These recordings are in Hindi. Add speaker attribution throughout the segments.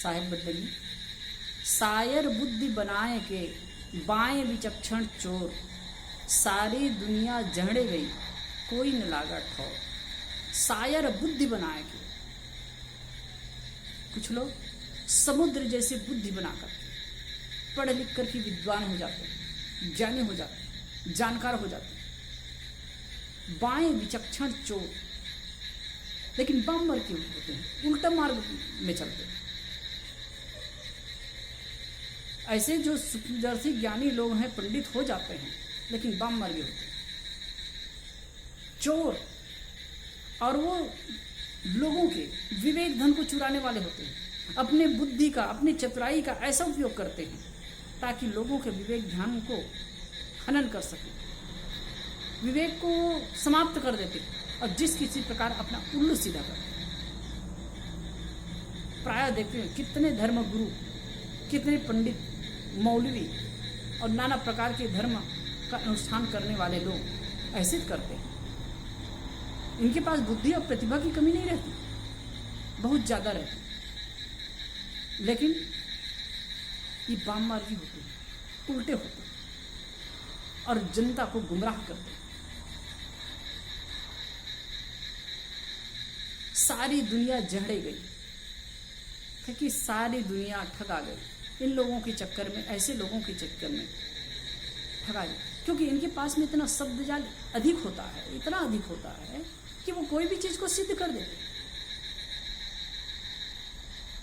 Speaker 1: साहेब बदली, सायर बुद्धि बनाए के बाएं विचक्षण चोर, सारी दुनिया जहड़े गई कोई न लागा ठौर। सायर बुद्धि बनाए के, कुछ लोग समुद्र जैसे बुद्धि बनाकर पढ़ लिख कर के विद्वान हो जाते हैं, ज्ञानी हो जाते हैं, जानकार हो जाते हैं। बाएं विचक्षण चोर, लेकिन बाम मार्ग के होते हैं, उल्टा मार्ग में चलते हैं। ऐसे जो सूक्ष्मदर्शी ज्ञानी लोग हैं, पंडित हो जाते हैं, लेकिन बाम मार्गी होते हैं, चोर। और वो लोगों के विवेक धन को चुराने वाले होते हैं, अपने बुद्धि का, अपनी चतुराई का ऐसा उपयोग करते हैं ताकि लोगों के विवेक ध्यान को हनन कर सके, विवेक को समाप्त कर देते हैं और जिस किसी प्रकार अपना उल्लू सीधा करते हैं। प्राय देखते हैं कितने धर्म गुरु, कितने पंडित, मौलवी और नाना प्रकार के धर्म का अनुष्ठान करने वाले लोग ऐसे करते हैं। इनके पास बुद्धि और प्रतिभा की कमी नहीं रहती, बहुत ज्यादा रहती, लेकिन ये वाम मार्गी होते हैं, उल्टे होते हैं और जनता को गुमराह करते हैं। सारी दुनिया जहड़े गई, क्योंकि सारी दुनिया ठगा गई इन लोगों के चक्कर में, ऐसे लोगों के चक्कर में ठगा गई, क्योंकि इनके पास में इतना शब्द जाल अधिक होता है, इतना अधिक होता है कि वो कोई भी चीज को सिद्ध कर देते हैं,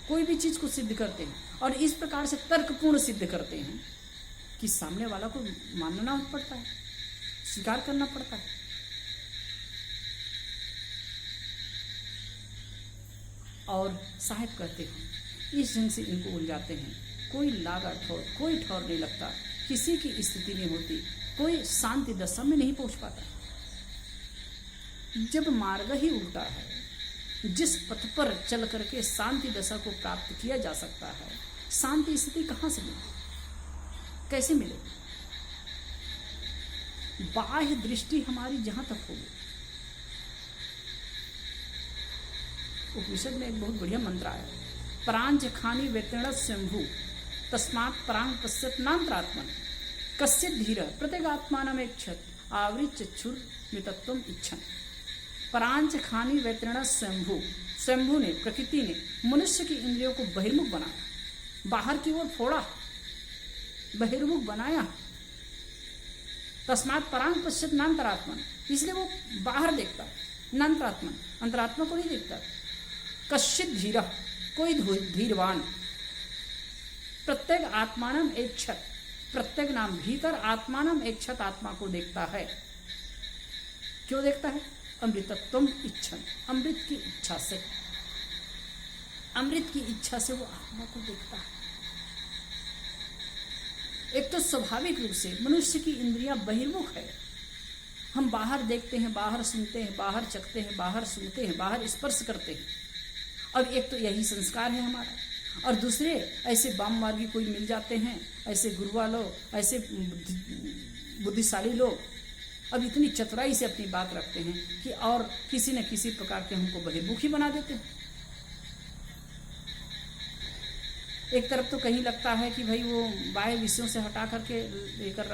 Speaker 1: कोई भी चीज को सिद्ध करते हैं और इस प्रकार से तर्कपूर्ण सिद्ध करते हैं कि सामने वाला को मानना पड़ता है, स्वीकार करना पड़ता है। और साहेब कहते हैं इस ढंग से इनको उलझाते हैं, कोई लागा ठौर, कोई ठौर नहीं लगता, किसी की स्थिति नहीं होती, कोई शांति दशा में नहीं पहुंच पाता। जब मार्ग ही उल्टा है, जिस पथ पर चल करके शांति दशा को प्राप्त किया जा सकता है, शांति स्थिति कहां से मिलेगी, कैसे मिलेगी? बाह्य दृष्टि हमारी जहां तक होगी, उपनिषद में एक बहुत बढ़िया मंत्र आया, प्रांज खानी वेतण स्वयंभू तस्मात् परांग पश्यत नान्तरात्मन कस्य धीर प्रत्यगात्मानम इच्छत आवृत चक्षुर मितत्वम इच्छन। परांच खानी वैतरण स्वयंभू, स्वयंभू ने, प्रकृति ने मनुष्य की इंद्रियों को बहिर्मुख बनाया, बाहर की ओर फोड़ा, बहिर्मुख बनाया। तस्मात् परांग पश्यत नान्तरात्मन, इसलिए वो बाहर देखता, नान्तरात्मन, अंतरात्मा को नहीं देखता। कश्चित धीर, कोई धीरवान, प्रत्येक आत्मानम एक क्षत, प्रत्येक नाम भीतर आत्मानम एक क्षत, आत्मा को देखता है। क्यों देखता है? अमृतत्वम इच्छन, अमृत की इच्छा से, अमृत की इच्छा से वो आत्मा को देखता है। एक तो स्वाभाविक रूप से मनुष्य की इंद्रियां बहिर्मुख है, हम बाहर देखते हैं, बाहर सुनते हैं, बाहर चखते हैं, बाहर सूंघते हैं, बाहर स्पर्श करते हैं। अब एक तो यही संस्कार है हमारा, और दूसरे ऐसे वाम मार्गी कोई मिल जाते हैं, ऐसे गुरुआ लोग, ऐसे बुद्धिशाली लोग अब इतनी चतुराई से अपनी बात रखते हैं कि और किसी न किसी प्रकार के हमको बहिर्मुखी बना देते हैं। एक तरफ तो कहीं लगता है कि भाई वो बाह्य विषयों से हटा करके लेकर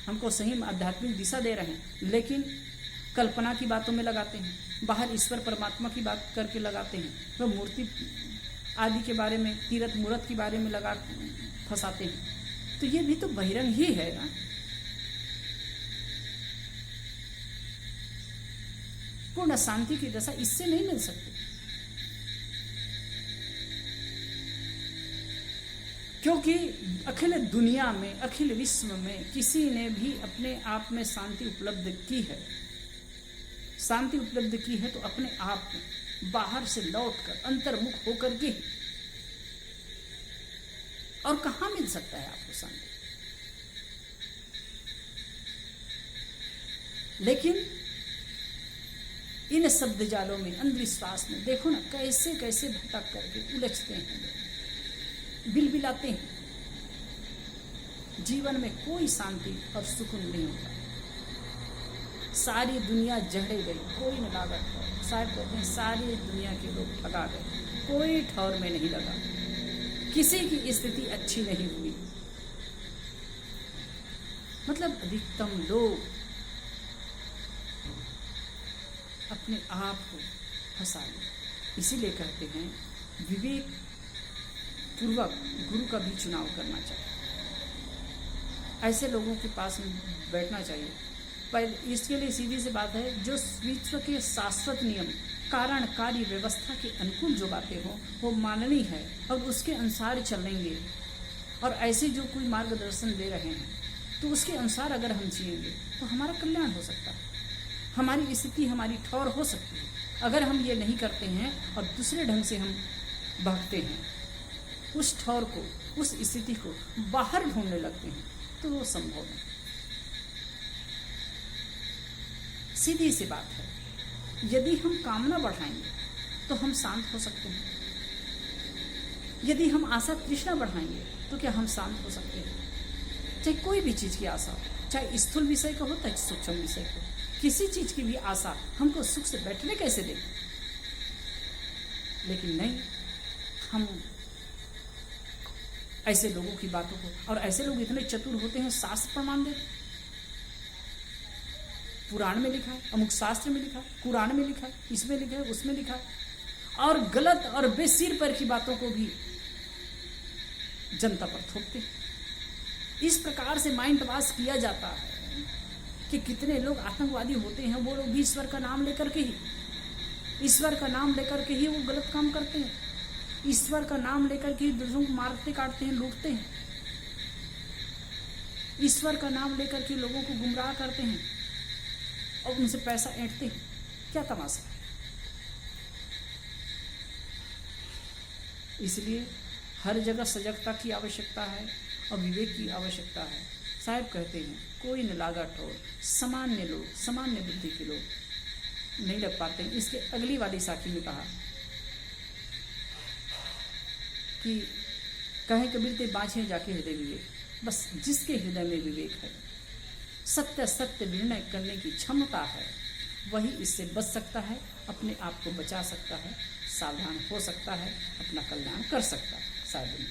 Speaker 1: हमको सही आध्यात्मिक दिशा दे रहे हैं, लेकिन कल्पना की बातों में लगाते हैं, बाहर ईश्वर परमात्मा की बात करके लगाते हैं, तो मूर्ति आदि के बारे में, तीर्थ मूर्त के बारे में लगा फंसाते हैं। तो ये भी तो बहिरंग ही है ना। पूर्ण शांति की दशा इससे नहीं मिल सकती, क्योंकि अखिल दुनिया में, अखिल विश्व में किसी ने भी अपने आप में शांति उपलब्ध की है, शांति उपलब्ध की है तो अपने आप में, बाहर से लौटकर, अंतर्मुख होकर के। और कहां मिल सकता है आपको शांति? लेकिन इन शब्द जालों में, अंधविश्वास में देखो ना कैसे कैसे भटक करके उलझते हैं लोग, बिलबिलाते हैं। जीवन में कोई शांति और सुकून नहीं होता, सारी दुनिया जहड़े गई, कोई न लागत। शायद कहते हैं सारी दुनिया के लोग ठगा गए। कोई ठौर में नहीं लगा, किसी की स्थिति अच्छी नहीं हुई। मतलब अधिकतम लोग अपने आप को फंसा ले। इसीलिए कहते हैं विवेक पूर्वक गुरु का भी चुनाव करना चाहिए, ऐसे लोगों के पास में बैठना चाहिए। पर इसके लिए सीधी सी बात है, जो विश्व के शाश्वत नियम कारण कार्य व्यवस्था के अनुकूल जो बातें हो वो माननी है और उसके अनुसार चलेंगे। और ऐसे जो कोई मार्गदर्शन दे रहे हैं तो उसके अनुसार अगर हम जिएंगे तो हमारा कल्याण हो सकता है, हमारी स्थिति हमारी ठौर हो सकती है। अगर हम ये नहीं करते हैं और दूसरे ढंग से हम भागते हैं, उस ठौर को, उस स्थिति को बाहर ढूंढने लगते हैं, तो वो संभव नहीं। सीधी सी बात है, यदि हम कामना बढ़ाएंगे तो हम शांत हो सकते हैं। यदि हम आशा तृष्णा बढ़ाएंगे तो क्या हम शांत हो सकते हैं? चाहे कोई भी चीज की आशा हो, चाहे स्थूल विषय का हो चाहे सूक्ष्म विषय का हो, किसी चीज की भी आशा हमको सुख से बैठने कैसे दे। लेकिन नहीं, हम ऐसे लोगों की बातों को, और ऐसे लोग इतने चतुर होते हैं, शास्त्र प्रमाण देते, पुराण में लिखा है, अमुक शास्त्र में लिखा है, कुरान में लिखा है, इसमें लिखा है, उसमें लिखा है, और गलत और बेसिर पर की बातों को भी जनता पर थोपते। इस प्रकार से माइंड वॉश किया जाता है कि कितने लोग आतंकवादी होते हैं, वो लोग भी ईश्वर का नाम लेकर के ही वो गलत काम करते हैं। ईश्वर का नाम लेकर के ही दूसरों को मारते काटते हैं, लूटते हैं। ईश्वर का नाम लेकर के लोगों को गुमराह करते हैं और उनसे पैसा ऐंठते हैं। क्या तमाशा है। इसलिए हर जगह सजगता की आवश्यकता है और विवेक की आवश्यकता है। साहब कहते हैं कोई न लागा ठोर, सामान्य लोग, सामान्य बुद्धि के लोग नहीं लग पाते हैं। इसके अगली वाली साखी में कहा कि कहे कबीर ते बाँचे जाके हृदय विवेक, बस जिसके हृदय में विवेक है, सत्य सत्य निर्णय करने की क्षमता है, वही इससे बच सकता है, अपने आप को बचा सकता है, सावधान हो सकता है, अपना कल्याण कर सकता है। साधु